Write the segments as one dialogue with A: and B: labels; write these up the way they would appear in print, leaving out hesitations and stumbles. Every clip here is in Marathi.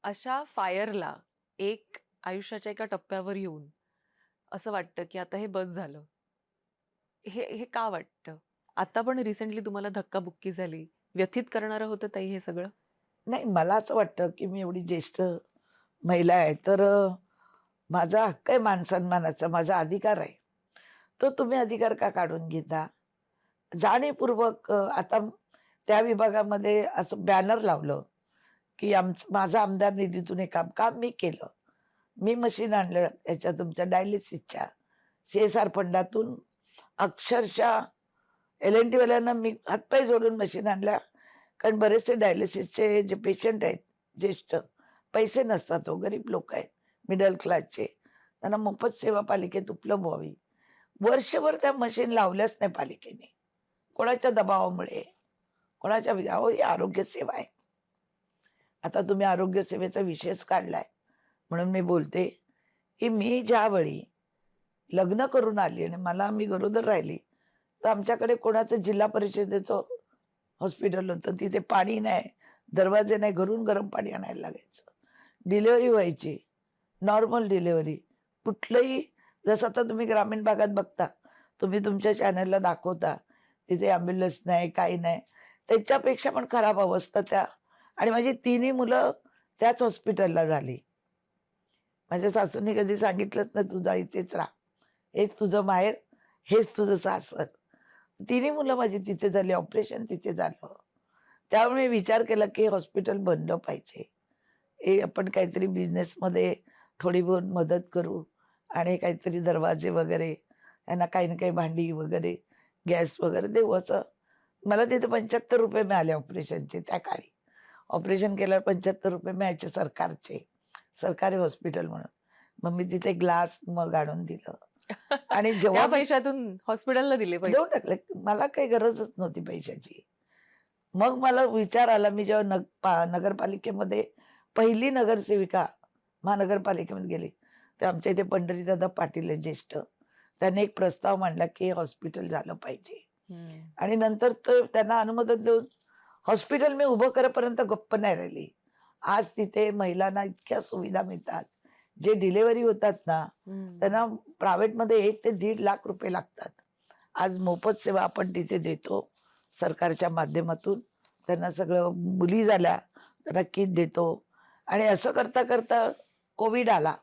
A: अशा फायरला एक आयुष्याच्या एका टप्प्यावर येऊन असं वाटतं, की आता हे बस झालं. हे हे का वाटतं? आता पण रिसेंटली तुम्हाला धक्काबुक्की झाली. व्यथित करणारं होतं ताई हे सगळं?
B: नाही, मला असं वाटतं, की मी एवढी ज्येष्ठ महिला आहे, तर माझा हक्क आहे मान-सन्मानाचा, माझा अधिकार आहे. तो तुम्ही अधिकार का काढून घेता? जाणीवपूर्वक आता त्या विभागामध्ये असं बॅनर लावलं, की माझा आमदार निधीतून हे काम काम मी केलं. मी मशीन आणलं याच्या तुमच्या डायलिसिसच्या, CSR फंडातून अक्षरशः L&T वाल्यांना मी हातपाय जोडून मशीन आणल्या. कारण बरेचसे डायलिसिसचे जे पेशंट आहेत, ज्येष्ठ, पैसे नसतात हो, गरीब लोक आहेत, मिडल क्लासचे. त्यांना मोफत सेवा पालिकेत उपलब्ध व्हावी. वर्षभर त्या मशीन लावल्याच नाही पालिकेने. कोणाच्या दबावामुळे, अहो, ही आरोग्य सेवा आहे. आता तुम्ही आरोग्य सेवेचा विषयच काढलाय, म्हणून मी बोलते, की मी ज्यावेळी लग्न करून आली आणि मी गरोदर राहिली, तर आमच्याकडे कोणाचं जिल्हा परिषदेचं हॉस्पिटल होतं. तिथे पाणी नाही, दरवाजे नाही, घरून गरम पाणी आणायला लागायचं. डिलिव्हरी व्हायची, नॉर्मल डिलिव्हरी. कुठलंही जसं आता तुम्ही ग्रामीण भागात बघता, तुम्ही तुमच्या चॅनलला दाखवता, तिथे ॲम्ब्युलन्स नाही, काही नाही. त्याच्यापेक्षा पण खराब अवस्था त्या आणि माझी तिन्ही मुलं त्याच हॉस्पिटलला झाली. माझ्या सासूनी कधी सांगितलंच नाही, "तू जा इथेच राहा. हेच तुझं माहेर, हेच तुझं सासर." तिन्ही मुलं माझी तिथे झाली, ऑपरेशन तिथे झालं. त्यामुळे विचार केला, की हॉस्पिटल बनलं पाहिजे. हे आपण काहीतरी बिझनेसमध्ये थोडी बहुत मदत करू आणि काहीतरी दरवाजे वगैरे, यांना काही ना काही भांडी वगैरे, गॅस वगैरे देऊ असं. मला तिथे ₹75 मिळाले ऑपरेशनचे त्या काळी. ऑपरेशन केल्यावर ₹75 मिळायचे सरकारचे, सरकारी हॉस्पिटल म्हणून. मग मी तिथे ग्लास मग आणून दिलं आणि
A: त्या
B: जेव्हा मी
A: पैशातून हॉस्पिटलला दिले पैसे?
B: देऊन टाकले. मला काही गरजच नव्हती पैशाची. मग मला विचार आला, मी जेव्हा नगरपालिकेमध्ये पहिली नगरसेविका महानगरपालिकेमध्ये गेली, तर आमच्या इथे पंढरीदादा पाटील आहे ज्येष्ठ. त्यांनी एक प्रस्ताव मांडला, की हे हॉस्पिटल झालं पाहिजे
A: हं.
B: आणि नंतर त्यांना अनुमोदन देऊन हॉस्पिटल मी उभं करेपर्यंत गप्प नाही राहिली. आज तिथे महिलांना इतक्या सुविधा मिळतात. जे डिलिव्हरी होतात ना,
A: हं.
B: त्यांना प्रायव्हेटमध्ये 1 ते दीड लाख रुपये लागतात. आज मोफत सेवा आपण तिथे देतो. सरकारच्या माध्यमातून त्यांना सगळं मुली झाल्या, त्यांना किट देतो आणि असं करता कोविड आला.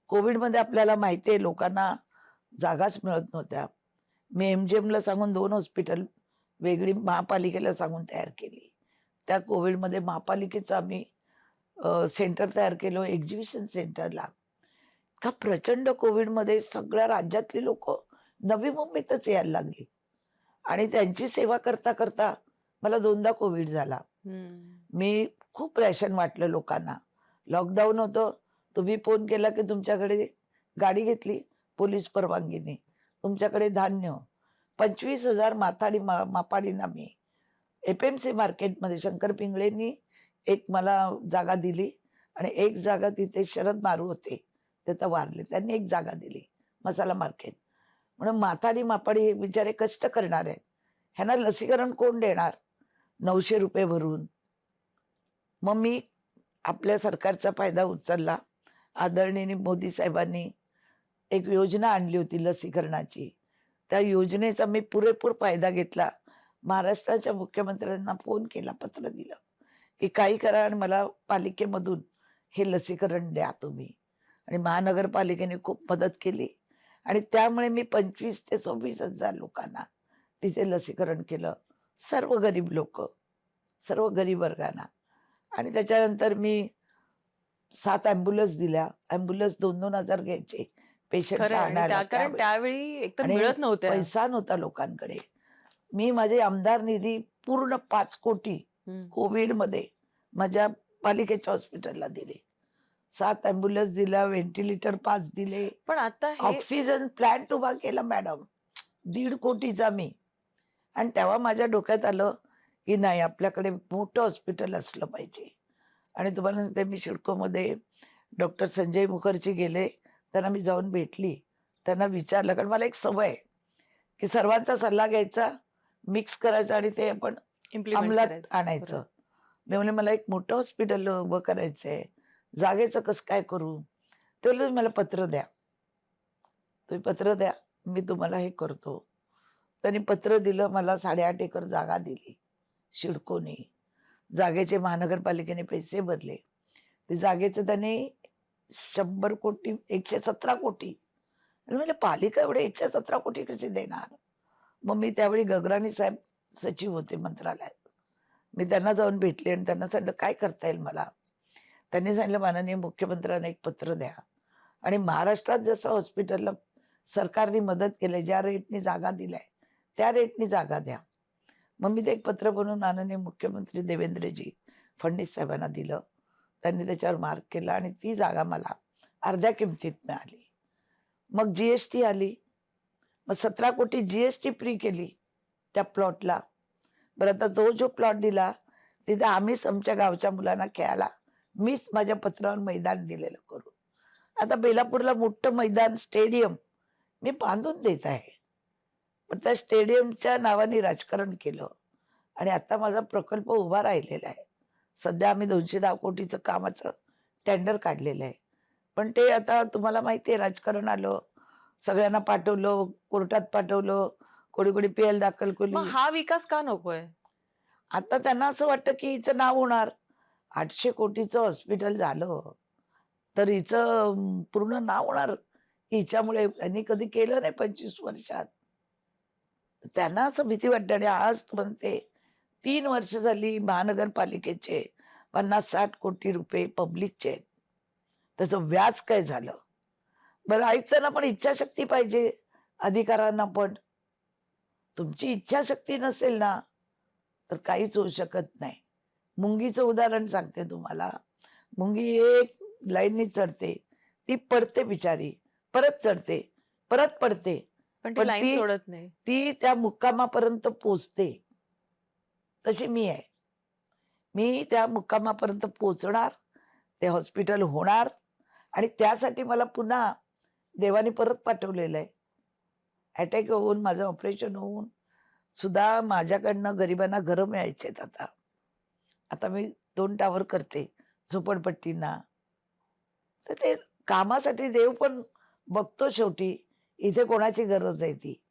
B: कोविडमध्ये आपल्याला माहिती आहे लोकांना जागाच मिळत नव्हत्या. मी MGMला सांगून 2 हॉस्पिटल वेगळी महापालिकेला सांगून तयार केली. त्या कोविडमध्ये महापालिकेचं आम्ही सेंटर तयार केलं एक्झिबिशन सेंटरला. का प्रचंड कोविडमध्ये सगळ्या राज्यातली लोकं नवी मुंबईतच यायला लागली आणि त्यांची सेवा करता मला 2दा कोविड झाला.
A: हं.
B: मी खूप रॅशन वाटलं लोकांना. लॉकडाऊन होतं. तुम्ही फोन केला की तुमच्याकडे गाडी घेतली पोलीस परवानगीने. तुमच्याकडे धान्य 25,000 मापाडींना मी FMC मार्केटमध्ये शंकर पिंगळेंनी एक मला जागा दिली आणि एक जागा तिथे शरद मारू होते. ते आता वारले. त्यांनी एक जागा दिली मसाला मार्केट. म्हणून मापाडी हे बिचारे कष्ट करणार आहेत. ह्यांना लसीकरण कोण देणार? ₹900 भरून. मग मी आपल्या सरकारचा फायदा उचलला. आदरणीय मोदी साहेबांनी एक योजना आणली होती लसीकरणाची. त्या योजनेचा मी पुरेपूर फायदा घेतला. महाराष्ट्राच्या मुख्यमंत्र्यांना फोन केला, पत्र दिलं, की काही करा आणि मला पालिकेमधून हे लसीकरण द्या तुम्ही. आणि महानगरपालिकेने खूप मदत केली आणि त्यामुळे मी 25,000 ते 26,000 लोकांना तिथे लसीकरण केलं. सर्व गरीब लोकं, सर्व गरीब वर्गांना. आणि त्याच्यानंतर मी 7 ॲम्ब्युलन्स दिल्या. ॲम्ब्युलन्स 2-2 हजार घ्यायचे पेशंटला
A: खरंय आणि
B: आणायला
A: त्या कारण
B: त्यावेळी
A: त्यावेळी एकतर
B: आणि
A: मिळत नव्हत्या.
B: पैसा नव्हता लोकांकडे. मी माझे आमदार निधी पूर्ण 5 कोटी
A: हं.
B: कोविडमध्ये माझ्या पालिकेच्या हॉस्पिटलला दिले. 7 ॲम्ब्युलन्स दिल्या, व्हेंटिलेटर 5 दिले.
A: पण आता हे
B: ऑक्सिजन प्लांट उभा केला मॅडम. 1.5 कोटीचा मी. आणि तेव्हा माझ्या डोक्यात आलं, की नाही आपल्याकडे मोठं हॉस्पिटल असलं पाहिजे. आणि तुम्हाला सांगते मी सिडकोमध्ये डॉक्टर संजय मुखर्जी गेले. त्यांना मी जाऊन भेटली. त्यांना विचारलं कारण मला एक सवय आहे, की सर्वांचा सल्ला घ्यायचा, मिक्स करायचा आणि ते आपण
A: इम्प्लिमेंट
B: अंमलात
A: करायचं.
B: आणायचं.
A: बरोबर.
B: मी म्हणले मला एक मोठं हॉस्पिटल उभं करायचंय, जागेचं कसं काय करू? ते बोलले मला पत्र द्या. तुम्ही पत्र द्या, मी तुम्हाला हे करतो. त्यांनी पत्र दिलं, मला 8.5 एकर जागा दिली सिडकोनी. जागेचे महानगरपालिकेने पैसे भरले. ते जागेचं त्याने 100 कोटी 117 कोटी. आणि म्हणजे पालिका एवढे 117 कोटी कसे देणार? मग मी त्यावेळी गगराणी साहेब सचिव होते मंत्रालयात. मी त्यांना जाऊन भेटले आणि त्यांना सांगितलं, "काय करता येईल मला?" त्यांनी सांगितलं, "माननीय मुख्यमंत्र्यांना एक पत्र द्या आणि महाराष्ट्रात जसं हॉस्पिटलला सरकारने मदत केली, ज्या रेटनी जागा दिल्या त्या रेटनी जागा द्या." मग मी ते एक पत्र बनवून माननीय मुख्यमंत्री देवेंद्रजी फडणवीस साहेबांना दिलं. त्यांनी त्याच्यावर मार्क केला आणि ती जागा मला अर्ध्या किमतीत मिळाली. मग जी-एस-टी आली. मग 17 कोटी जी-एस-टी फ्री केली त्या प्लॉटला. बरं आता तो जो प्लॉट दिला, तिथे आम्हीच आमच्या गावच्या मुलांना खेळायला मीच माझ्या पत्रावर मैदान दिलेलं करून. आता बेलापूरला मोठं मैदान, स्टेडियम मी बांधून देत आहे. पण त्या स्टेडियमच्या नावाने राजकारण केलं आणि आता माझा प्रकल्प उभा राहिलेला आहे. सध्या आम्ही 210 कोटीचं कामाचं टेंडर काढलेलं आहे. पण ते आता तुम्हाला माहिती आहे राजकारण आलं, सगळ्यांना पाठवलं, कोर्टात पाठवलं, कोणी-कोणी पी-एल दाखल
A: मग
B: केली.
A: हा विकास का नकोय?
B: आता त्यांना असं वाटतं की हिचं नाव होणार. 800 कोटीचं हॉस्पिटल झालं, तर हिचं पूर्ण नाव होणार. हिच्यामुळे त्यांनी कधी केलं नाही 25 वर्षात. त्यांना असं भीती वाटते आणि आज म्हणते 3 वर्ष झाली महानगरपालिकेचे 50-60 कोटी रुपये पब्लिकचे आहेत. त्याचं व्याज काय झालं? बरं आयुक्तांना पण इच्छाशक्ती पाहिजे, अधिकाऱ्यांना पण. तुमची इच्छाशक्ती नसेल ना, तर काहीच होऊ शकत नाही. मुंगीचं उदाहरण सांगते तुम्हाला. मुंगी एक लाईननी चढते, ती पडते बिचारी, परत चढते, परत पडते.
A: पण ती
B: पण
A: लाईन
B: ती
A: सोडत नाही.
B: ती त्या मुक्कामापर्यंत पोहोचते. तशी मी आहे. मी त्या मुक्कामापर्यंत पोहोचणार, ते हॉस्पिटल होणार आणि त्यासाठी मला पुन्हा देवाने परत पाठवलेलं आहे. अटॅक होऊन, माझं ऑपरेशन होऊन सुद्धा माझ्याकडनं गरिबांना घरं मिळायचेत आता. आता मी 2 टॉवर करते झोपडपट्टींना. तर ते कामासाठी देव पण बघतो शेवटी, इथे कोणाची गरज आहे ती.